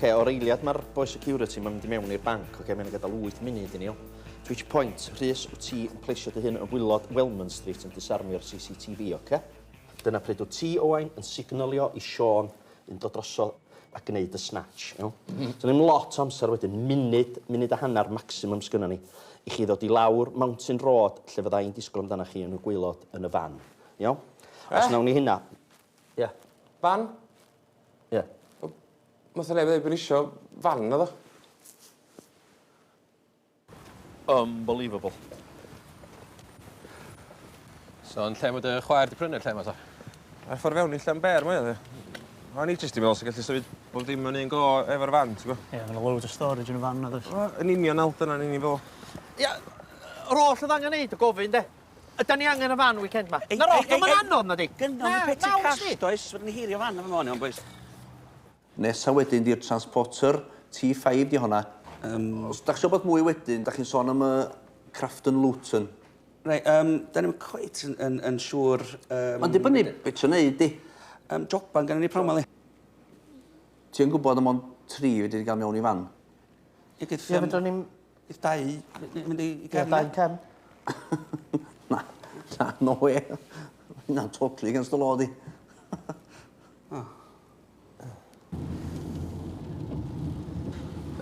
Oce, o'r eiliad mae'r boy security mae'n mynd i mewn i'r banc, oce, mae'n gadael 8 munud i ni, o. To which point, Rhys, wyt ti yn pleisio dy hyn yn wylod Wellman Street yn disarmio'r CCTV, oce? Dyna pryd wyt ti, Owain, yn signalio i Sean yn dod drosodd a gwneud y snatch, iawn? So ddim lot o amser wedyn, munud a hanner maximum sgynna ni, i chi ddod i lawr Mountain Road, lle fydda i'n disgwyl amdana chi yn y gwaelod yn y fan, iawn? Os nawn ni hynna... Ie. Fan? Ie. Math o neb ddweud bod isio fan, oedd o? Unbelievable. So, yn lle mae dy chwaer di prynu'r lle yma, ta? Ar ffordd fewn i Llanber, mae oedd. O'n i jyst i meddwl sy'n gallu sefyd bob dim yn un go efo'r fan, ti'n gwybod? Ie, mae'n loads o storage yn y fan, oedd. Yn union nawr, dyna'n unig fo. Ia, yr oll oedd angen neud o gofyn, de. Yda ni angen y fan weekend ma. Na'r oll o'n anodd, na di. Gynnon ni peti cash, does? Fydden ni hirio fan am y môr, iawn, boys. Nesa wedyn di'r transporter, T5 di honna. Os da chi bod mwy wedyn, da chi'n sôn am y Crafton Luton. Rai, da ni'n cweit yn siŵr... Mae'n dibynnu beth sy'n neud di. Joban gan ni promal i. Ti'n gwybod am ond 3 wedi gael mewn i fan? Ie, gyda Ie, fydron ni'n... Gyda 2, mynd i gefn. Da'n cem. Na, no way. Na'n totally against the law di.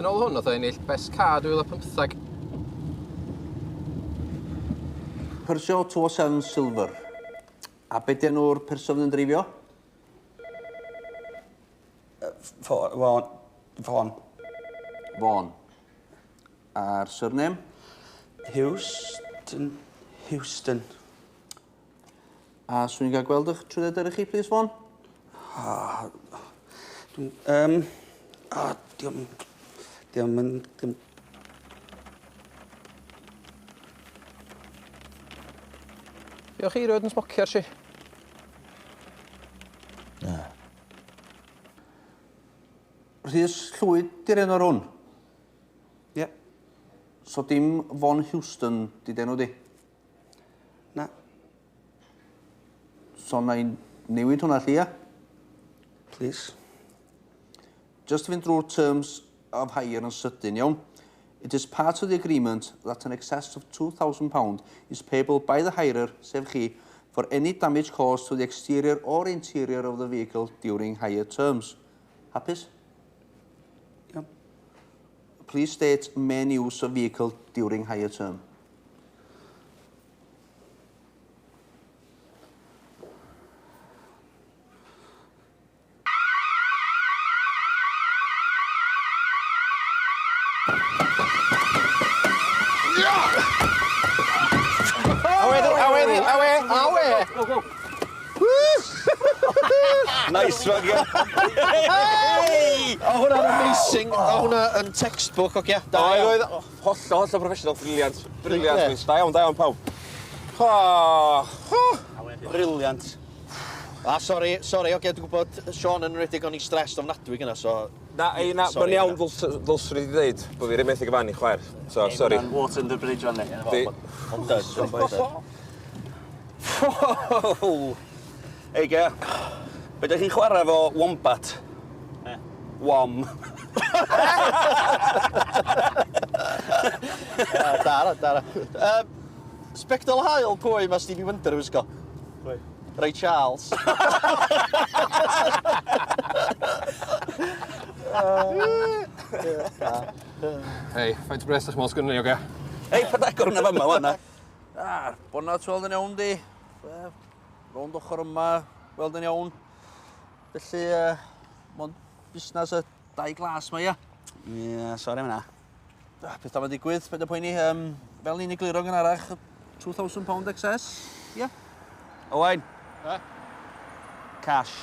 Yn ôl hwn, oedd e'n ennill best car 2015. Peugeot 207 Silver. A beth enw'r person yn dreifio? Fawn. Fawn. A'r surname? Houston. A swn i'n cael gweld eich trwydded ar chi, please, Fawn? Diolch yn... Diolch chi roed yn smocio ar si. Rhys Llwyd di'r enw ar hwn? Ie. So dim Von Houston di denw di? Na. So na i'n newid hwnna lli, ia? Please. Just to fynd drwy'r terms of hire yn sydyn, iawn? It is part of the agreement that an excess of £2,000 is payable by the hirer, sef chi, for any damage caused to the exterior or interior of the vehicle during hire terms. Hapus? Iawn. Please state main use of vehicle during hire term. Awe! Go, go. Nice one, yeah. Hey! O hwnna'n amazing. O hwnna yn textbook, oce? Oedd, holl professional, briliant. Briliant, da iawn, pawb. Brilliant. Sori, oce, dwi'n gwybod Sean yn redig o'n i stressed ofnadwy gyna, so... Na, mae'n iawn ddylswn i wedi dweud bod fi rhaid methu gyfannu chwaer. So, sori. Water under the bridge, fan ni. Ond dyd, Ei, ge. Be da chi'n chwarae fo wombat? Wom. Dara. Spectol hael pwy mae Stevie Wonder yn wisgo? Ray Charles. Hei, faint o bres a'ch môl sgwnnw ni, oge? Ei, pa agor hwnna fama, wana? Bona tweld yn iawn di. Rownd ochr yma, weld yn iawn. Felly, mae'n busnes y 2 glas ma, ia. Ie, sori am hynna. Beth am y digwydd, beth y pwyni, fel ni'n egluro gan arach, £2,000 excess, ia? Owain. E? Cash.